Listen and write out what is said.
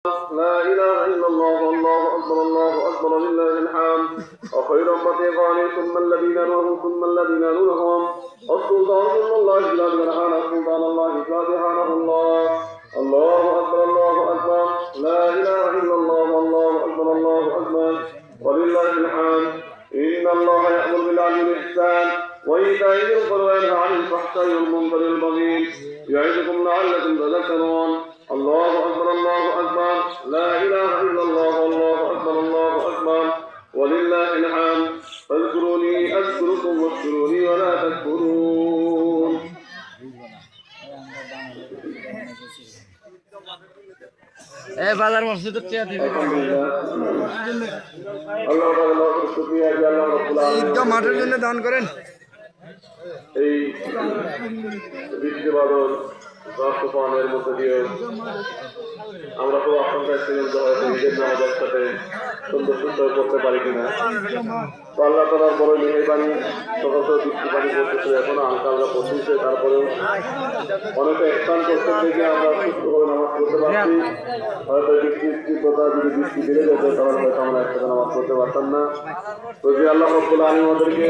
لا إله إلا الله والله أكبر لله الحمد وخير أمتي قال ثم الذين يلونهم ثم الذين يلونهم السلطان من الله لا سبحان سلطان الله لا سبحانه الله الله أكبر لا إله إلا الله والله أكبر ولله الحمد إن الله يأمر بالعدل والإحسان وإيتاء ذي القربى وينهى عن الفحشاء والمنكر والبغي يعظكم لعلكم تذكرون الله أكبر لا إله إلا الله والله أكبر ولله الحمد فاذكروني أذكركم واشكروني ولا تكفرون বাজার মসজিদের চেয়ে দিবি ঈদগাহ মাঠের জন্য দান করেন। এই বৃষ্টিবাদল রক্তপানের মধ্যে দিয়ে আমরা তো আশঙ্কায় ছিলাম যে হয়তো নিজের নামাজের সাথে সুন্দর করতে পারি কিনা। তো আল্লাহ তালার বড় মেহেরবানি সমস্ত বৃষ্টি পানি করতেছে, এখনো হালকা হালকা পড়তেছে, তারপরেও অনেকে স্থান করতে থেকে আমরা সুস্থভাবে নামাজ পড়তে পারছি। হয়তো বৃষ্টির তীব্রতা যদি বৃষ্টি বেড়ে যেত তাহলে হয়তো আমরা একসাথে নামাজ পড়তে পারতাম না। তো যে আল্লাহ রব্বুল আলামিন আমাদেরকে